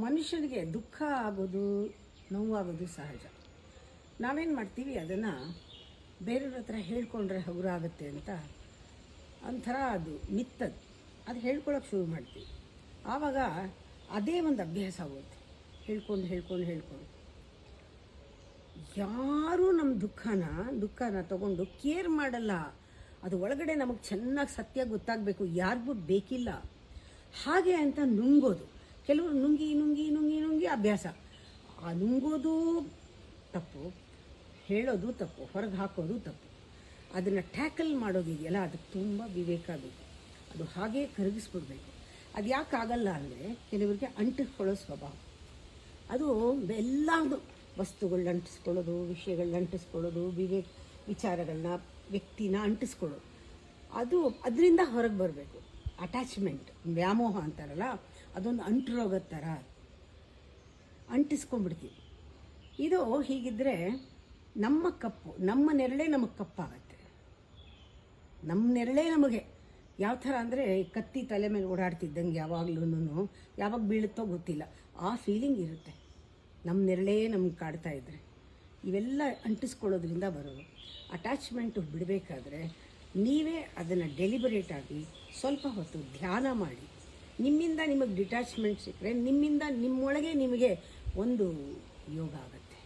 ಮನುಷ್ಯನಿಗೆ ದುಃಖ ಆಗೋದು, ನೋವಾಗೋದು ಸಹಜ. ನಾವೇನು ಮಾಡ್ತೀವಿ, ಅದನ್ನು ಬೇರೆಯವ್ರ ಹತ್ರ ಹೇಳ್ಕೊಂಡ್ರೆ ಹಗುರಾಗುತ್ತೆ ಅಂತ ಒಂಥರ ಅದು ಮಿತ್ತದು. ಅದು ಹೇಳ್ಕೊಳಕ್ಕೆ ಶುರು ಮಾಡ್ತೀವಿ. ಆವಾಗ ಅದೇ ಒಂದು ಅಭ್ಯಾಸ ಆಗುತ್ತೆ. ಹೇಳ್ಕೊಂಡು ಯಾರೂ ನಮ್ಮ ದುಃಖನ ತಗೊಂಡು ಕೇರ್ ಮಾಡಲ್ಲ. ಅದು ಒಳಗಡೆ ನಮಗೆ ಚೆನ್ನಾಗಿ ಸತ್ಯ ಗೊತ್ತಾಗಬೇಕು, ಯಾರಿಗೂ ಬೇಕಿಲ್ಲ ಹಾಗೆ ಅಂತ ನುಂಗೋದು. ಕೆಲವರು ನುಂಗಿ ಅಭ್ಯಾಸ. ಆ ನುಂಗೋದು ತಪ್ಪು, ಹೇಳೋದು ತಪ್ಪು, ಹೊರಗೆ ಹಾಕೋದು ತಪ್ಪು. ಅದನ್ನು ಟ್ಯಾಕಲ್ ಮಾಡೋದಿದೆಯಲ್ಲ, ಅದಕ್ಕೆ ತುಂಬ ವಿವೇಕ ಬೇಕು. ಅದು ಹಾಗೇ ಕರಗಿಸ್ಬಿಡ್ಬೇಕು. ಅದು ಯಾಕಾಗಲ್ಲ ಅಂದರೆ, ಕೆಲವರಿಗೆ ಅಂಟಿಸ್ಕೊಳ್ಳೋ ಸ್ವಭಾವ. ಅದು ಎಲ್ಲದು ವಸ್ತುಗಳನ್ನ ಅಂಟಿಸ್ಕೊಳ್ಳೋದು, ವಿಷಯಗಳನ್ನ ಅಂಟಿಸ್ಕೊಳ್ಳೋದು, ವಿಚಾರಗಳನ್ನ, ವ್ಯಕ್ತಿನ ಅಂಟಿಸ್ಕೊಳ್ಳೋದು, ಅದರಿಂದ ಹೊರಗೆ ಬರಬೇಕು. ಅಟ್ಯಾಚ್ಮೆಂಟ್, ವ್ಯಾಮೋಹ ಅಂತಾರಲ್ಲ, ಅದೊಂದು ಅಂಟುರೋಗದ ಥರ ಅಂಟಿಸ್ಕೊಂಡ್ಬಿಡ್ತೀವಿ. ಇದು ಹೀಗಿದ್ದರೆ ನಮ್ಮ ನೆರಳೇ ನಮಗೆ ಕಪ್ಪಾಗತ್ತೆ. ನಮ್ಮ ನೆರಳೇ ನಮಗೆ ಯಾವ ಥರ ಅಂದರೆ, ಕತ್ತಿ ತಲೆ ಮೇಲೆ ಓಡಾಡ್ತಿದ್ದಂಗೆ ಯಾವಾಗಲೂ ಯಾವಾಗ ಬೀಳುತ್ತೋ ಗೊತ್ತಿಲ್ಲ, ಆ ಫೀಲಿಂಗ್ ಇರುತ್ತೆ. ನಮ್ಮ ನೆರಳೇ ನಮ್ಗೆ ಕಾಡ್ತಾ ಇದ್ದರೆ. ಇವೆಲ್ಲ ಅಂಟಿಸ್ಕೊಳ್ಳೋದ್ರಿಂದ ಬರೋದು. ಅಟ್ಯಾಚ್ಮೆಂಟು ಬಿಡಬೇಕಾದ್ರೆ ನೀವೇ ಅದನ್ನು ಡೆಲಿಬರೇಟ್ ಆಗಿ ಸ್ವಲ್ಪ ಹೊತ್ತು ಧ್ಯಾನ ಮಾಡಿ, ನಿಮ್ಮಿಂದ ನಿಮಗೆ ಡಿಟ್ಯಾಚ್ಮೆಂಟ್ ಸಿಕ್ಕರೆ ನಿಮ್ಮೊಳಗೆ ನಿಮಗೆ ಒಂದು ಯೋಗ ಆಗುತ್ತೆ.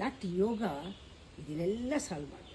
ದಟ್ ಯೋಗ ಇದನ್ನೆಲ್ಲ ಸಾಲ್ವ್ ಮಾಡುತ್ತೆ.